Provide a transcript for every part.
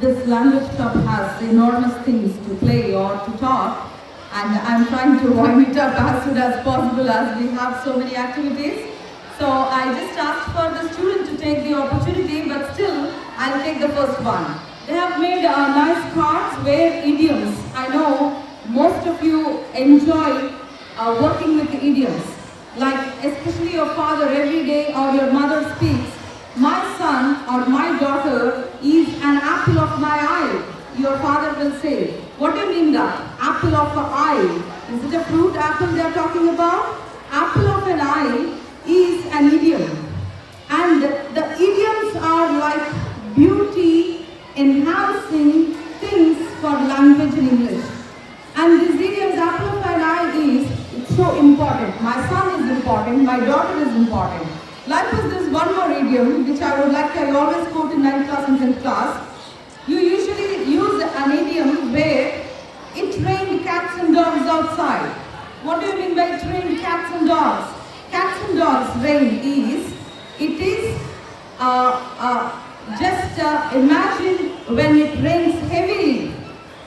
this language club has enormous things to play or to talk, and I'm trying to wind it up as soon as possible as we have so many activities. So I just asked for the student to take the opportunity, but still I'll take the first one. They have made nice cards where idioms. I know most of you enjoy working with the idioms. Like especially your father every day or your mother speaks, my son or my daughter is an apple of my eye. Your father will say, what do you mean that? Apple of an eye. Is it a fruit apple they are talking about? Apple of an eye is an idiom. And the idioms are like beauty enhancing things for language in English. And this idioms, apple of an eye, is so important. My son is important, my daughter is important. Likewise, there's one more idiom which I would like to, I always quote in 9th class and 10th class. You usually use an idiom where it rained cats and dogs outside. What do you mean by it rained cats and dogs? Cats and dogs rain is, it is imagine when it rains heavily.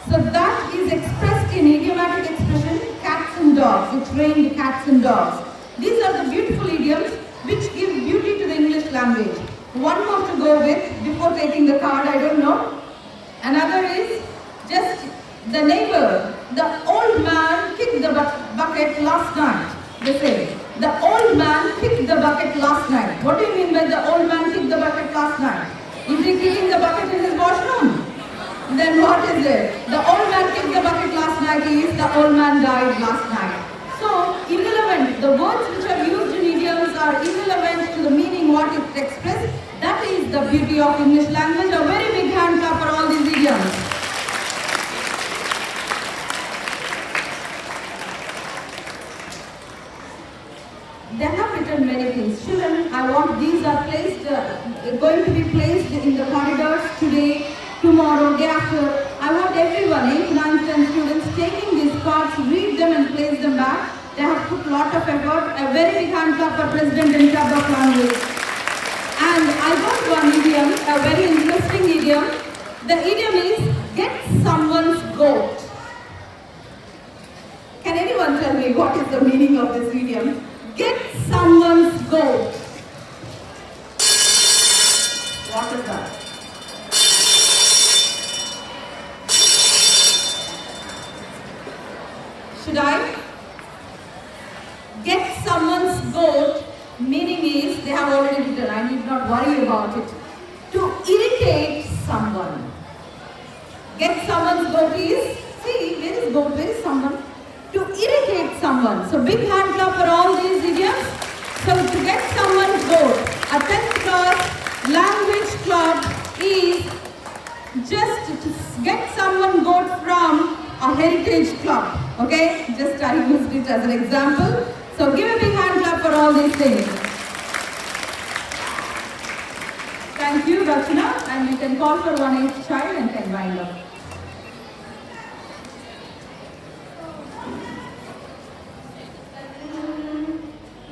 So that is expressed in idiomatic expression, cats and dogs. It rained cats and dogs. These are the beautiful idioms which give beauty to the English language. One more to go with before taking the card, I don't know. Another is just the neighbor. The old man kicked the bucket last night. They say, the old man kicked the bucket last night. What do you mean by the old man kicked the bucket last night? Is he kicking the bucket in his washroom? Then what is it? The old man kicked the bucket last night is the old man died last night. So, irrelevant. The words which are used in idioms are irrelevant to the meaning what it expresses. That is the beauty of English language. A very big hand clap for all these idioms. They have written many things. Children, I want these are placed, going to be placed in the corridors today, tomorrow, day after. I want everyone, 8th, 9th, 10th students taking these cards, read them and place them back. They have put a lot of effort. A very big hand clap for President in charge of language. And I got one idiom, a very interesting idiom. The idiom is, get someone's goat. Can anyone tell me what is the meaning of this idiom? Get someone's goat. What is that? Should I? Get someone's goat, meaning is, they have already written, I need not worry about it. To irritate someone. Get someone's goat is, see, where is goat, where is someone? To irritate someone. So big hand clap for all these idioms. So to get someone's goat, a 10th class language club is just to get someone goat from a heritage club. Okay, just I used it as an example. So give a big hand clap for all these things. Thank you, Rachana, and we can call for one each child and can wind up.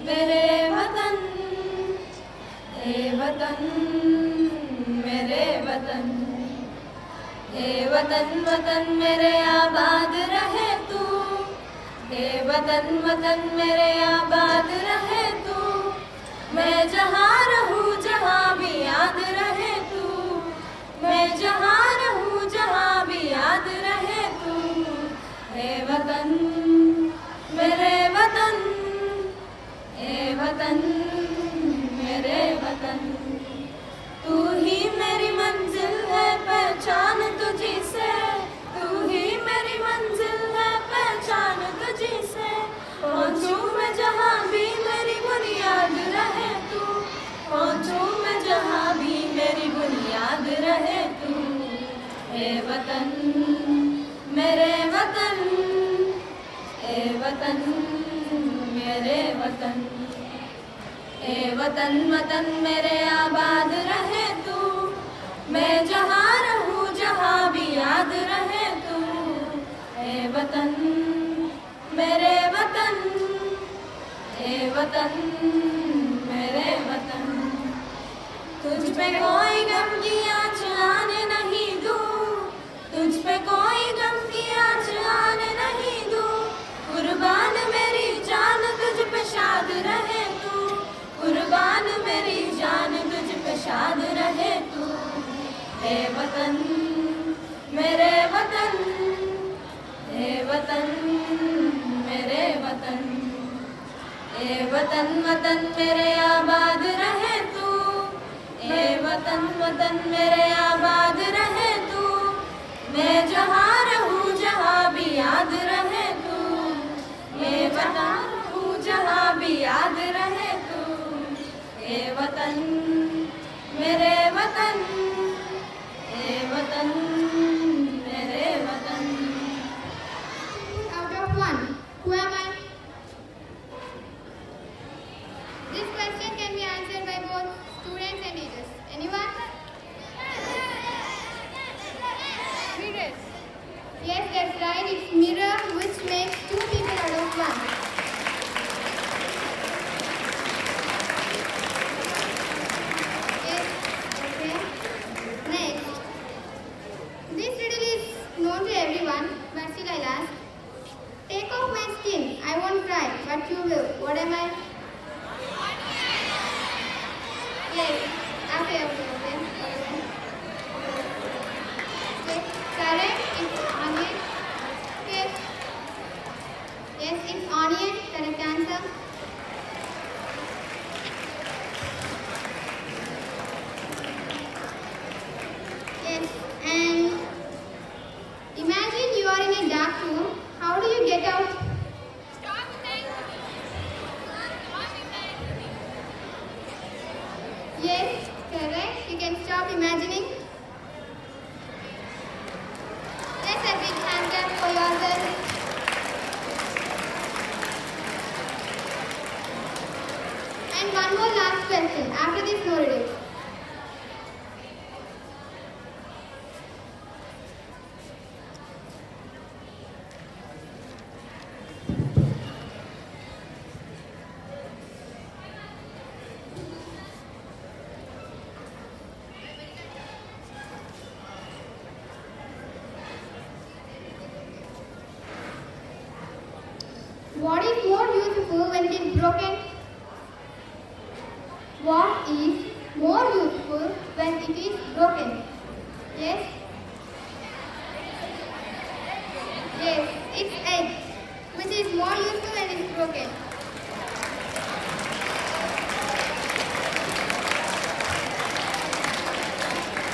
मेरे वतन, मेरे वतन, हे वतन वतन मेरे आबाद रहे तू, हे वतन वतन मेरे आबाद रहे तू, मैं जहाँ रहूँ जहाँ भी याद रहे तू, मैं जहाँ रहूँ जहाँ भी याद रहे तू, हे वतन, मेरे वतन, हे वतन, मेरे वतन, तू ही मेरी मंजिल है पहचान तुझी से, तू ही मेरी मंजिल है पहचान तुझी से, पहुँचूं मैं जहाँ भी मेरी बुनियाद रहे तू, पहुँचूं मैं जहाँ भी मेरी बुनियाद रहे तू, हे वतन, मेरे वतन, हे वतन, मेरे वतन, हे वतन वतन मेरे आबाद रहे तू, मैं जहाँ रहूँ जहाँ भी याद रहे तू, हे वतन, मेरे वतन, हे वतन, मेरे वतन, तुझ पे कोई गम की आँच आने नहीं दूँ, शाद रहे तू। हे वतन मेरे वतन, हे वतन मेरे वतन, हे वतन वतन मेरे आबाद रहे तू। हे वतन वतन मेरे आबाद रहे तू। मैं जहाँ रहूँ जहाँ भी याद रहे तू। मैं जहाँ रहूँ जहाँ भी याद रहे तू। हे वतन मेरे वतन, हे वतन मेरे वतन। Out of 1, who am I? This question can be answered by both students and teachers. Anyone? Mirrors. Yes, that's right. It's mirror which makes 2 people out of 1. Yes. Okay. Next. This riddle is known to everyone, but still I'll ask. Take off my skin. I won't cry, but you will. What am I? Yes. Okay. Okay. Correct. It's onion. Okay. Yes, it's onion. Correct answer. Yes. And imagine you are in a dark room. How do you get out? Yes, correct. You can stop imagining. Let's a big hand clap for yourself. And one more last question. After this, no riddles. What is more useful when it is broken? What is more useful when it is broken? Yes? Yes, it's egg, which is more useful when it is broken.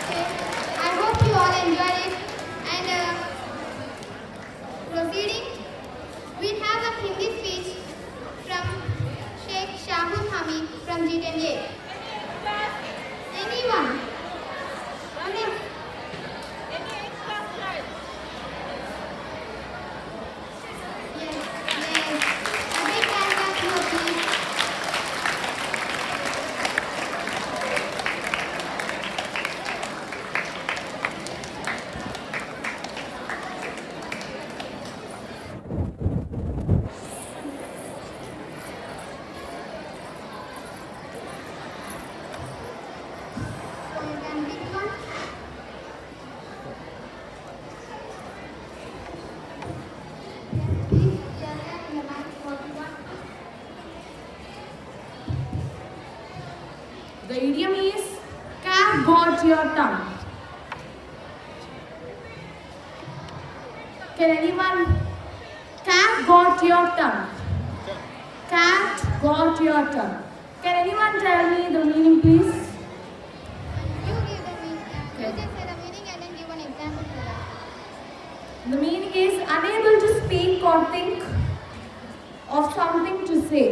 Okay. I hope you all enjoyed it. And proceeding, we have a Hindi speech from Sheikh Shahul Hamid from G10A. Anyone? Yes, yes. A big hand clap here, please. So you can pick one. Yes, please. Tell them in the mic what you want. The idiom is cat got your tongue. Can anyone? Cat got your tongue. Cat got your tongue. Can anyone tell me the meaning, please? You give the meaning. You Okay. just say the meaning and then give an example for that. The meaning is unable to speak or think of something to say.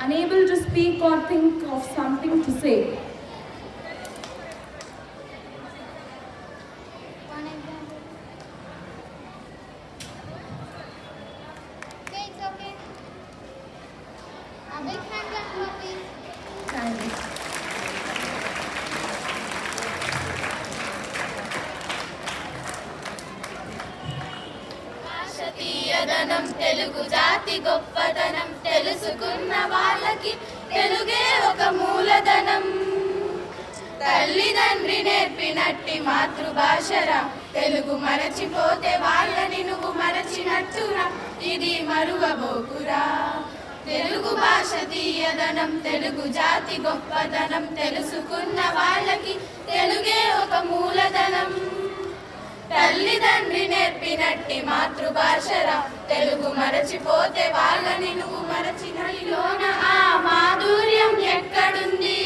Unable to speak or think of something to say. One example. Okay, it's okay. A big hand clap here, please. Thank you. భాషతీయదనం Telugu జాతి గొప్పదనం తెలుసుకున్న వాళ్ళకి తెలుగే ఒక మూలధనం. తల్లిదండ్రి నేర్పినట్టి మాతృభాషరా తెలుగు మరచిపోతే వాళ్ళని నువ్వు మరచినట్టురా. ఇది మరువబోకురా, తెలుగు భాష తీయదనం తెలుగు జాతి గొప్పదనం తెలుసుకున్న వాళ్ళకి తెలుగే ఒక మూలధనం. తల్లిదండ్రి నేర్పినట్టి మాతృభాషరా తెలుగు మరచిపోతే వాళ్ళని నువ్వు మరచినలోన ఆ మాధుర్యం ఎక్కడుంది?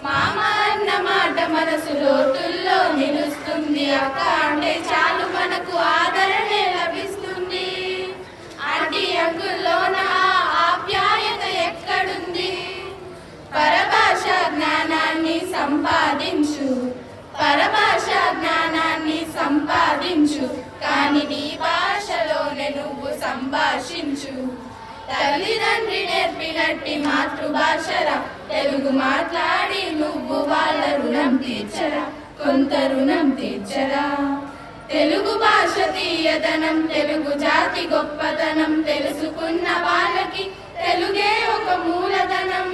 మామ అన్న మాట మనసు లోతుల్లో నిలుస్తుంది. అక్క అంటే చాలు మనకు ఆదరణే లభిస్తుంది. ఆంటీ అంకుల్లోన ఆ ఆప్యాయత ఎక్కడుంది? పరభాష జ్ఞానాన్ని సంపాదించు, పరభాష జ్ఞానాన్ని సంపాదించు, కానీ నీ భాషలోనే నువ్వు సంభాషించు. తల్లిదండ్రి నేర్పినట్టి మాతృభాషరా తెలుగు మాట్లాడి నువ్వు వాళ్ళ రుణం తీర్చరా, కొంత రుణం తీర్చరా. తెలుగు భాష తీయదనం తెలుగు జాతి గొప్పతనం తెలుసుకున్న వాళ్ళకి తెలుగే ఒక మూలధనం.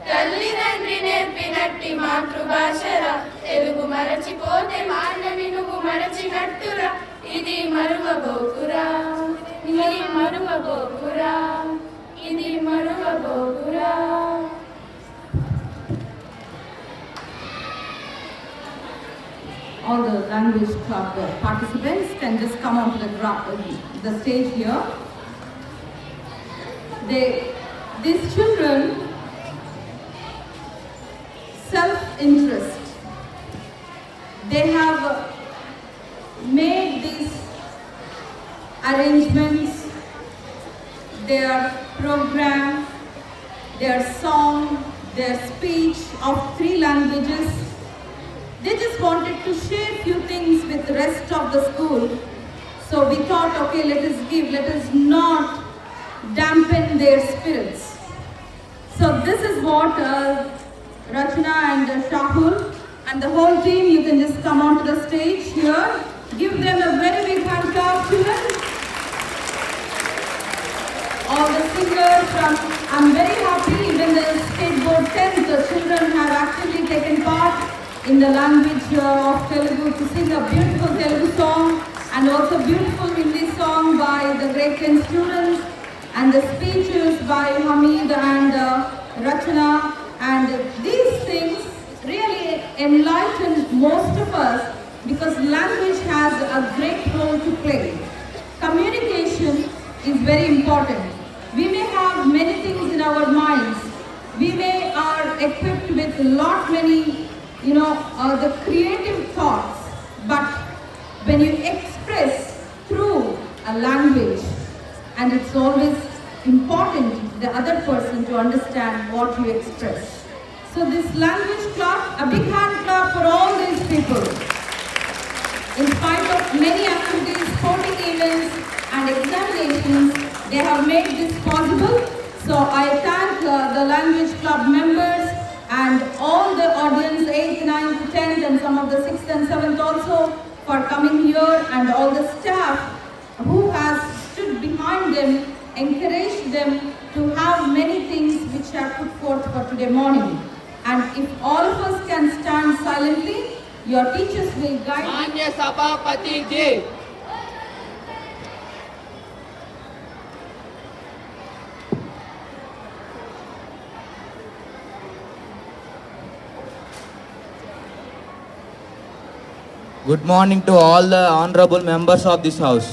తల్లిదండ్రి నేర్పినట్టి మాతృభాషరా తెలుగు మరచిపోతే వాళ్ళని నువ్వు మరచినట్టురా. ఇది మరువబోకురా, ఇది మరువబోకురా, ఇది మరువబోకురా. All the language club participants can just come onto the stage here. These children, self-interest, they have made these arrangements, their program, their song, their speech of 3 languages. They just wanted to share few things with the rest of the school. So we thought, okay, let us not dampen their spirits. So this is what Rachna and Shahul and the whole team, you can just come onto the stage here. Give them a very big hand clap, children. All the singers I'm very happy, even the state board 10th, the children have actually taken part in the language of Telugu to sing a beautiful Telugu song and also beautiful Hindi song by the grade 10 students, and the speeches by Hamid and Rachna. And these things really enlighten most of us because language has a great role to play. Communication is very important. We may have many things in our minds. We may are equipped with many the creative thoughts, but when you express through a language, and it's always important the other person to understand what you express. So this language club, a big hand clap for all these people. In spite of many activities, sporting events and examinations, they have made this possible. So I thank the language club members and all the audience, 8th, 9th, 10th and some of the 6th and 7th also, for coming here, and all the staff who has stood behind them, encouraged them to have many things which are put forth for today morning. And if all of us can stand silently, your teachers will guide you. Manya Sabhapati Ji. Good morning to all the honorable members of this house.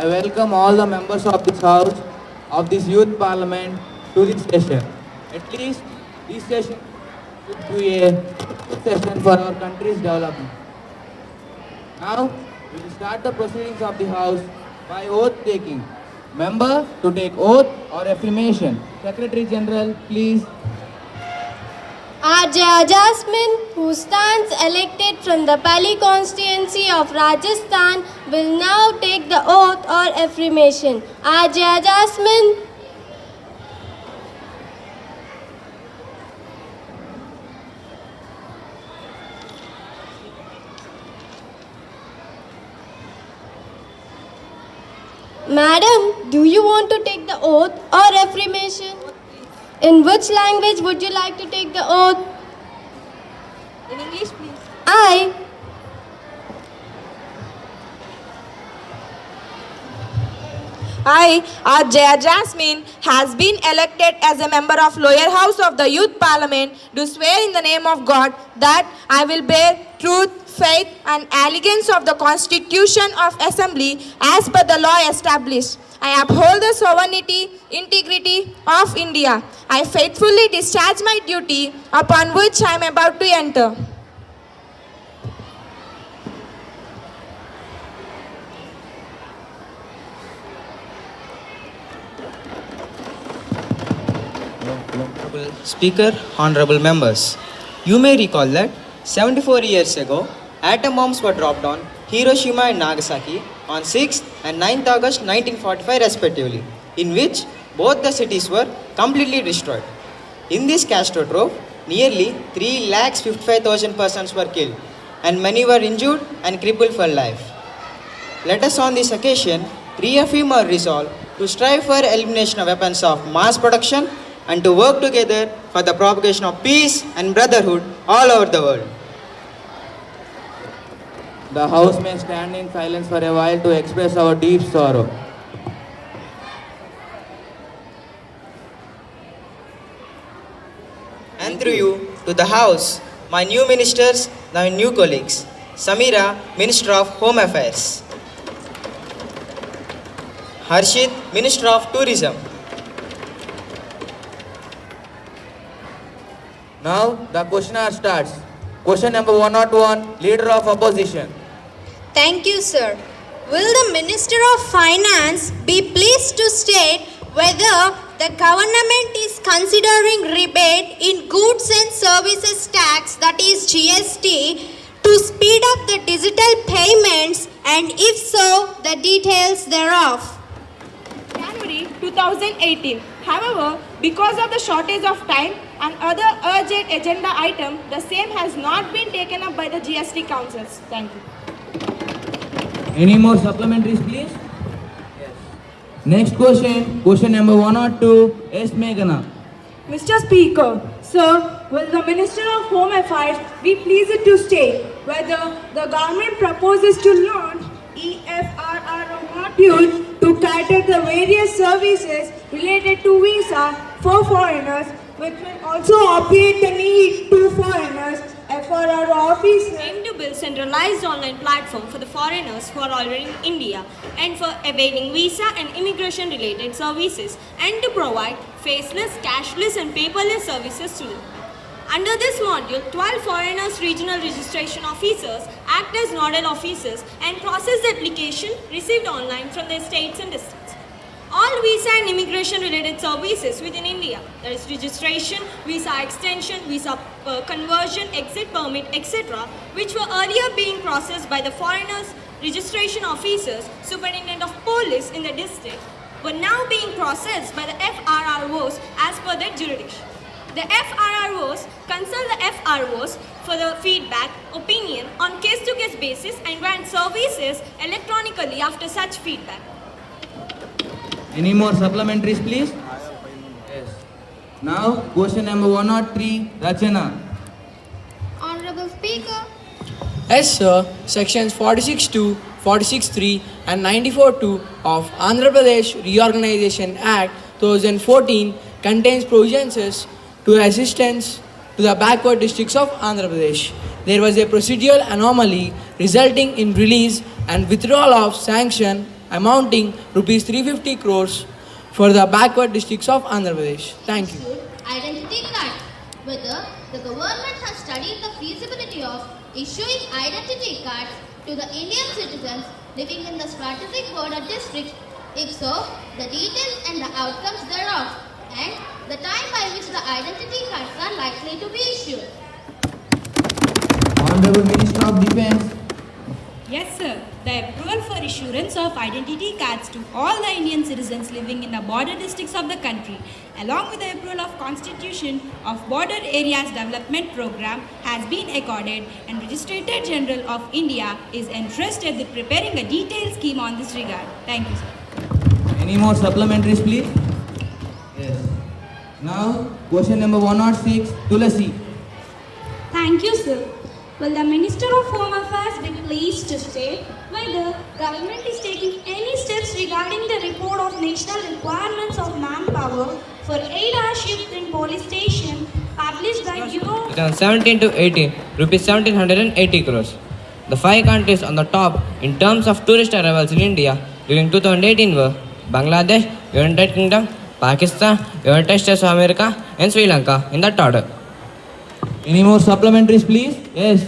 I welcome all the members of this house, of this youth parliament, to this session. At least this session should be a good session for our country's development. Now, we will start the proceedings of the house by oath taking. Member to take oath or affirmation. Secretary General, please. Arjaya Jasmine, who stands elected from the Pali constituency of Rajasthan, will now take the oath or affirmation. Arjaya Jasmine. Madam, do you want to take the oath or affirmation? In which language would you like to take the oath? In English, please. I I, Arjaya Jasmine, has been elected as a member of Lower House of the Youth Parliament, do swear in the name of God that I will bear truth, faith and allegiance of the Constitution of Assembly as per the law established. I uphold the sovereignty, integrity of India. I faithfully discharge my duty upon which I am about to enter. Honorable Speaker, honorable members, you may recall that 74 years ago, atom bombs were dropped on Hiroshima and Nagasaki on 6th and 9th August 1945 respectively, in which both the cities were completely destroyed. In this catastrophe, nearly 3,55,000 persons were killed and many were injured and crippled for life. Let us on this occasion reaffirm our resolve to strive for elimination of weapons of mass production and to work together for the propagation of peace and brotherhood all over the world. The House may stand in silence for a while to express our deep sorrow. And through you to the House, my new ministers, my new colleagues. Samira, Minister of Home Affairs. Harshit, Minister of Tourism. Now the question hour starts. Question number 101, Leader of Opposition. Thank you, sir. Will the Minister of Finance be pleased to state whether the government is considering rebate in goods and services tax, that is GST, to speed up the digital payments, and if so, the details thereof? January 2018. However, because of the shortage of time and other urgent agenda item, the same has not been taken up by the GST councils. Thank you. Any more supplementaries, please? Yes. Next question, question number 102, S. Meghana. Mr. Speaker, sir, will the Minister of Home Affairs be pleased to state whether the government proposes to launch EFRRO module to cater the various services related to visa for foreigners, which will also obviate the need to foreigners, FRRO officers, aim to build centralized online platform for the foreigners who are already in India and for availing visa and immigration related services, and to provide faceless, cashless and paperless services to them. Under this module, 12 foreigners regional registration officers act as nodal officers and process the application received online from their states and districts. All visa and immigration related services within India, that is registration, visa extension, visa conversion, exit permit, etc., which were earlier being processed by the foreigners registration officers, superintendent of police in the district, were now being processed by the FRROs as per their jurisdiction. The FRROs consult the FROs for the feedback, opinion on case-to-case basis and grant services electronically after such feedback. Any more supplementaries, please? Yes. Now, question number 103, Rachana. Honorable Speaker, Yes, sir. Sections 46.2, 46.3 and 94.2 of Andhra Pradesh Reorganization Act 2014 contains provisions to assistance to the backward districts of Andhra Pradesh. There was a procedural anomaly resulting in release and withdrawal of sanction amounting rupees 350 crores for the backward districts of Andhra Pradesh. Thank you. identity card. Whether the government has studied the feasibility of issuing identity cards to the Indian citizens living in the strategic border districts. If so, the details and the outcomes thereof, and the time by which the identity cards are likely to be issued. Honorable Minister of Defence. Yes, sir. The approval for issuance of identity cards to all the Indian citizens living in the border districts of the country, along with the approval of Constitution of Border Areas Development Program, has been accorded, and Registrator General of India is entrusted with preparing a detailed scheme on this regard. Thank you, sir. Any more supplementaries, please? Yes. Now, question number 106, Tulasi. Thank you, sir. Will the Minister of Home Affairs be pleased to state whether government is taking any steps regarding the report of national requirements of manpower for 8-hour shift in police station published by Bureau 2017 to 18, rupees 1780 crores. The five countries on the top in terms of tourist arrivals in India during 2018 were Bangladesh, United Kingdom, Pakistan, United States of America, and Sri Lanka in that order. Any more supplementaries, please? Yes.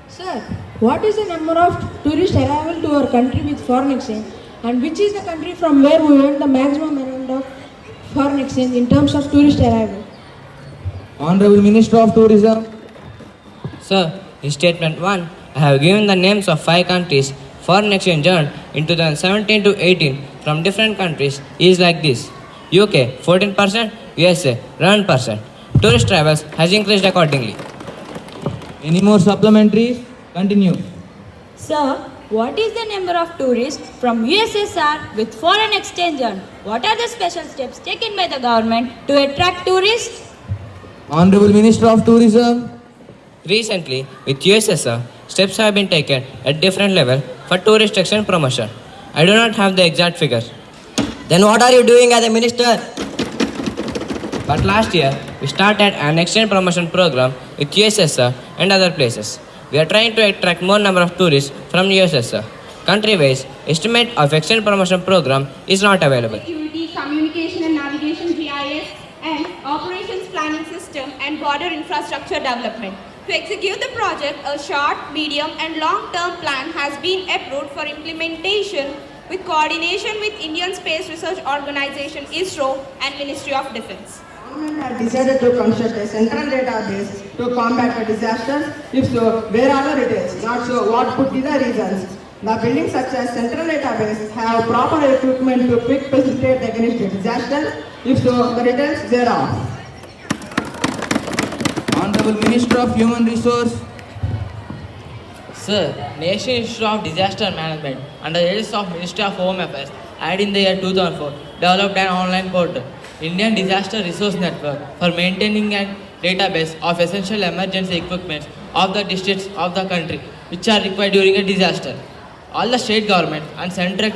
Sir, what is the number of tourist arrival to our country with foreign exchange? And which is the country from where we earn the maximum amount of foreign exchange in terms of tourist arrival? Honorable Minister of Tourism. Sir, in statement 1, I have given the names of five countries foreign exchange earned in 2017 to 18 from different countries is like this. UK 14%, USA 11%. Tourist travels has increased accordingly. Any more supplementaries? Continue. Sir, what is the number of tourists from USSR with foreign exchange earned? What are the special steps taken by the government to attract tourists? Honorable Minister of Tourism. Recently, with USSR, steps have been taken at different level for tourist exchange promotion. I do not have the exact figures. Then what are you doing as a minister? But last year, we started an exchange promotion program with USSR and other places. We are trying to attract more number of tourists from USSR. Country-wise, estimate of exchange promotion program is not available. Security, communication and navigation GIS, and operations planning system and border infrastructure development. To execute the project, a short, medium and long-term plan has been approved for implementation with coordination with Indian Space Research Organization ISRO and Ministry of Defence. Government has decided to construct a central database to combat the disasters. If so, where are it is? Not so, what could be the reasons? The buildings such as central database have proper equipment to quick facilitate against the disaster. If so, the details thereof. Honorable Minister of Human Resource. Sir, National Institute of Disaster Management under the aegis of Ministry of Home Affairs had in the year 2004 developed an online portal, Indian Disaster Resource Network, for maintaining a database of essential emergency equipment of the districts of the country which are required during a disaster. All the state government and central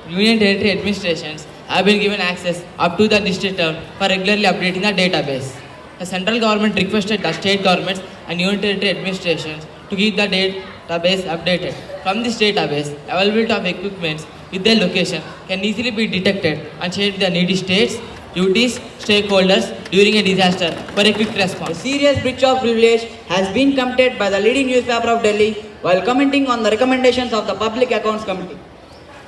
union territory administrations have been given access up to the district level for regularly updating the database. The central government requested the state governments and union territory administrations to keep the database updated. From this database, availability of equipments with their location can easily be detected and shared with the needy states, UTs, stakeholders during a disaster for a quick response. A serious breach of privilege has been committed by the leading newspaper of Delhi while commenting on the recommendations of the Public Accounts Committee.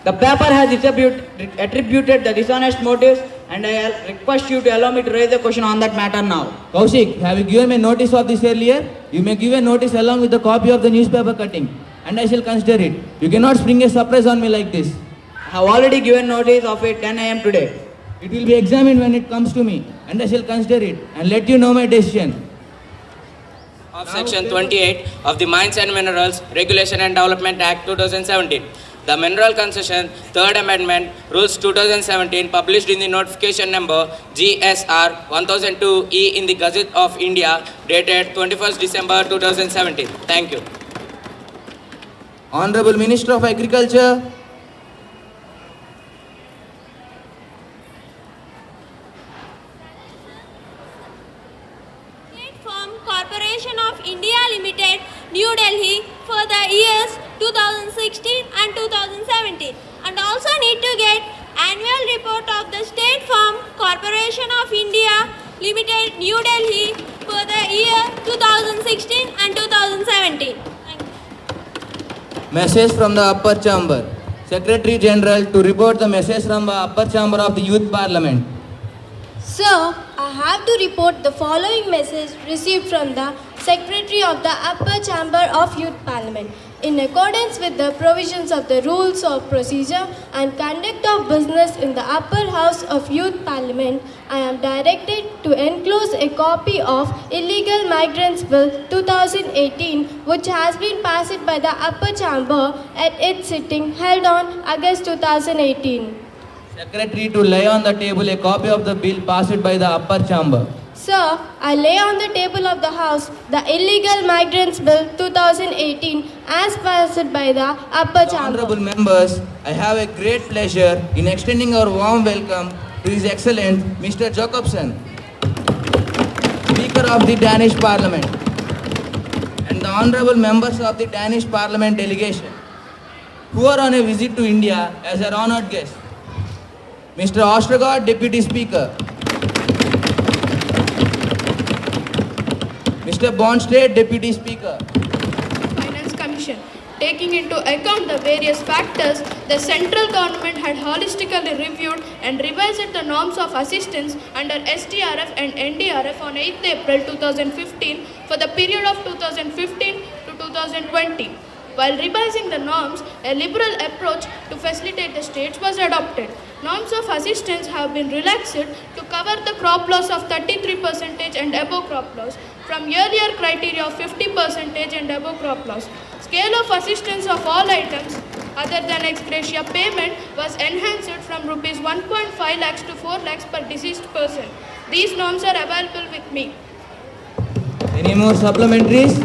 The paper has attributed the dishonest motives, and I request you to allow me to raise a question on that matter now. Kaushik, have you given me notice of this earlier? You may give a notice along with the copy of the newspaper cutting, and I shall consider it. You cannot spring a surprise on me like this. I have already given notice of it 10 a.m. today. It will be examined when it comes to me, and I shall consider it and let you know my decision. Of Section 28 of the Mines and Minerals Regulation and Development Act 2017. The Mineral Concession 3rd Amendment Rules 2017 published in the notification number GSR 1002E in the Gazette of India dated 21st December 2017. Thank you. Honorable Minister of Agriculture. From Corporation of India Limited, New Delhi for the years 2016 and 2017, and also need to get annual report of the State Farm Corporation of India Limited, New Delhi for the year 2016 and 2017. Thank you. Message from the Upper Chamber. Secretary General to report the message from the Upper Chamber of the Youth Parliament. Sir, I have to report the following message received from the Secretary of the Upper Chamber of Youth Parliament. In accordance with the provisions of the Rules of Procedure and Conduct of Business in the Upper House of Youth Parliament, I am directed to enclose a copy of Illegal Migrants Bill 2018, which has been passed by the Upper Chamber at its sitting held on August 2018. Secretary to lay on the table a copy of the bill passed by the Upper Chamber. Sir, I lay on the table of the House the Illegal Migrants Bill 2018 as passed by the upper chamber. Honorable members, I have a great pleasure in extending our warm welcome to His Excellence Mr. Jacobson, Speaker of the Danish Parliament, and the honorable members of the Danish Parliament delegation, who are on a visit to India as our honored guests. Mr. Ostergaard, Deputy Speaker, Mr. Bonstead, Deputy Speaker, Finance Commission. Taking into account the various factors, the central government had holistically reviewed and revised the norms of assistance under STRF and NDRF on 8th April 2015 for the period of 2015 to 2020. While revising the norms, a liberal approach to facilitate the states was adopted. Norms of assistance have been relaxed to cover the crop loss of 33% and above crop loss from earlier criteria of 50% and above crop loss. Scale of assistance of all items other than ex gratia payment was enhanced from rupees 1.5 lakhs to 4 lakhs per deceased person. These norms are available with me. any more supplementaries?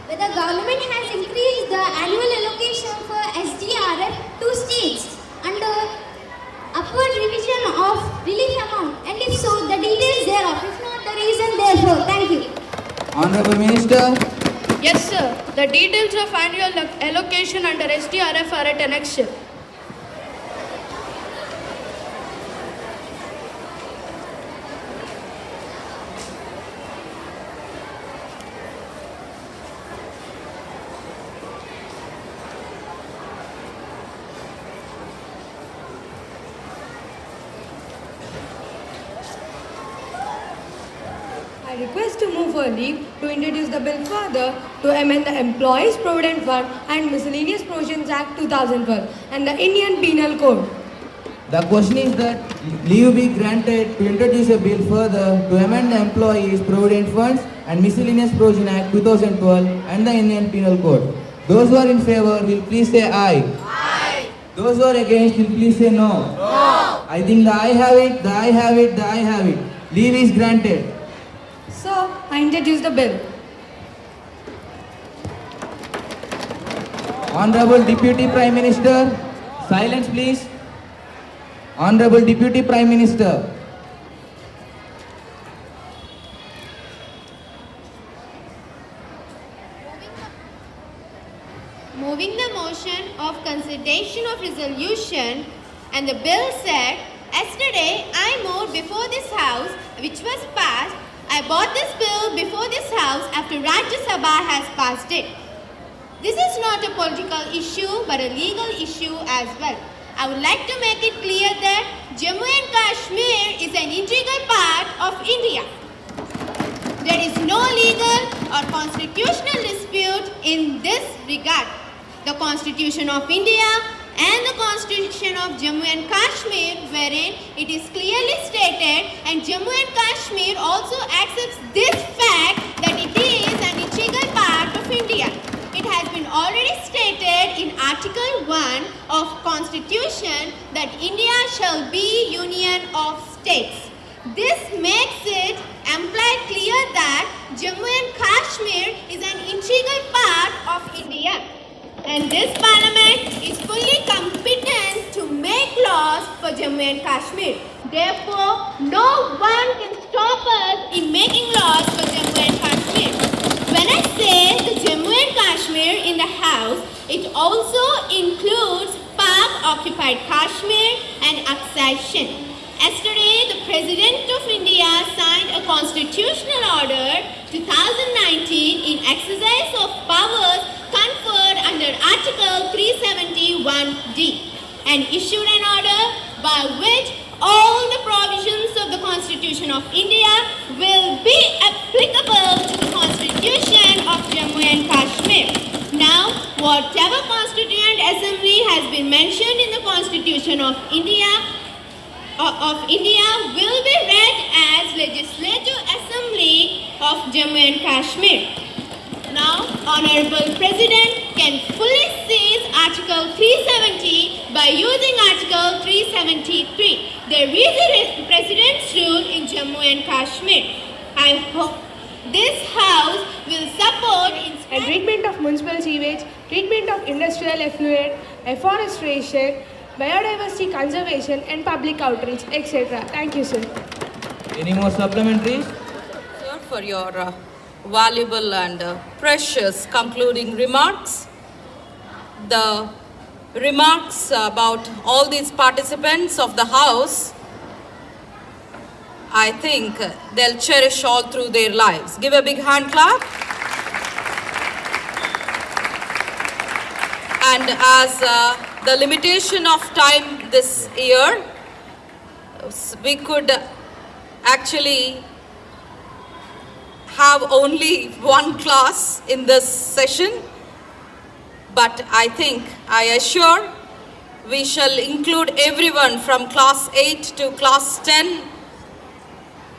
The government has increased the annual allocation for SDRF to states under upward revision of relief amount, and if so, the details thereof, if not the reason therefore. Thank you. Honorable Minister, Yes, sir. The details of annual allocation under SDRF are at annexure. I request to move for leave to introduce the bill further to amend the Employees Provident Fund and Miscellaneous Provisions Act 2012 and the Indian Penal Code. the question is that leave be granted to introduce a bill further to amend the Employees Provident Funds and Miscellaneous Provision Act 2012 and the Indian Penal Code. Those who are in favor will please say aye. Aye. Those who are against will please say no. No. I think the aye have it, the aye have it, the aye have it. Leave is granted. So, I introduce the bill. Honorable Deputy Prime Minister, silence please. Honorable Deputy Prime Minister. Moving the motion of consideration of resolution, and the bill said, yesterday I moved before this house, which was passed. I brought this bill before this house after Rajya Sabha has passed it. This is not a political issue but a legal issue as well. I would like to make it clear that Jammu and Kashmir is an integral part of India. There is no legal or constitutional dispute in this regard. The Constitution of India and the Constitution of Jammu and Kashmir, wherein it is clearly stated, and Jammu and Kashmir also accepts this fact that it is an integral part of India. It has been already stated in Article 1 of Constitution that India shall be Union of States. This makes it implied clear that Jammu and Kashmir is an integral part of India. And this parliament is fully competent to make laws for Jammu and Kashmir. Therefore, no one can stop us in making laws for Jammu and Kashmir. When I say the Jammu and Kashmir in the House, it also includes Pak-occupied Kashmir and accession. Yesterday, the President of India signed a constitutional order 2019 in exercise of powers conferred under Article 371D and issued an order by which all the provisions of the Constitution of India will be applicable to the Constitution of Jammu and Kashmir. Now, whatever Constituent Assembly has been mentioned in the Constitution of India will be read as Legislative Assembly of Jammu and Kashmir. Now, Honorable President can fully seize Article 370 by using Article 373. There is a President's rule in Jammu and Kashmir. I hope this House will support And treatment of municipal sewage, treatment of industrial effluent, afforestation, biodiversity conservation and public outreach, etc. Thank you, sir. Any more supplementaries? Sir, for your valuable and precious concluding remarks. The remarks about all these participants of the House, I think they'll cherish all through their lives. Give a big hand clap. And as the limitation of time this year, we could actually have only one class in this session, but I assure we shall include everyone from class 8 to class 10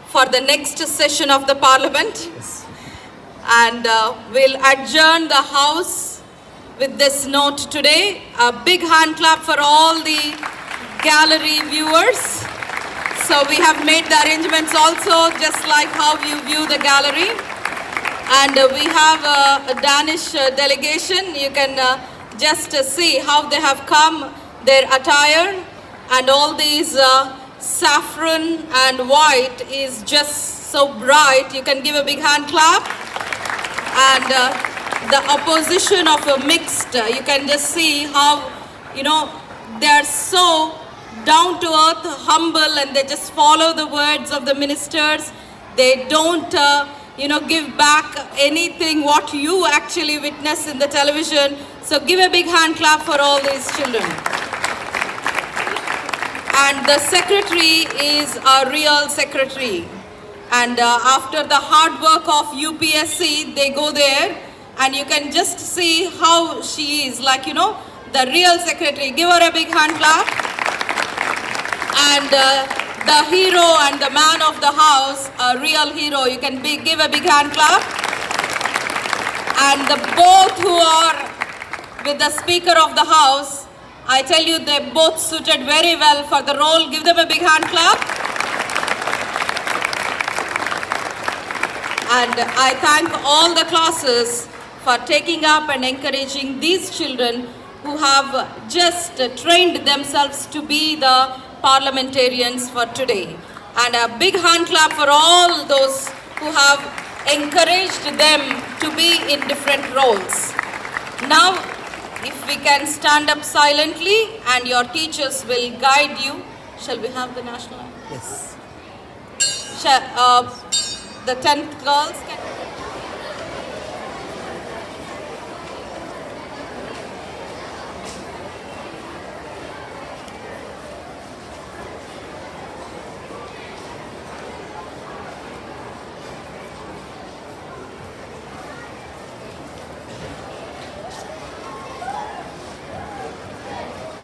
for the next session of the Parliament. And we'll adjourn the House with this note today. A big hand clap for all the gallery viewers. So we have made the arrangements also just like how you view the gallery. And we have a Danish delegation. You can just see how they have come, their attire, and all these saffron and white is just so bright. You can give a big hand clap. And the opposition of a mixed, you can just see how, they are so down to earth, humble, and they just follow the words of the ministers. They don't, give back anything what you actually witness in the television. So give a big hand clap for all these children. And the secretary is a real secretary. And after the hard work of UPSC, they go there and you can just see how she is, like, the real secretary. Give her a big hand clap. And the hero and the man of the house, a real hero, you can give a big hand clap. And the both who are with the Speaker of the House, I tell you, they both suited very well for the role. Give them a big hand clap. And I thank all the classes for taking up and encouraging these children who have just trained themselves to be the parliamentarians for today. And a big hand clap for all those who have encouraged them to be in different roles. Now, if we can stand up silently and your teachers will guide you. Shall we have the national anthem? Yes. The 10th girls can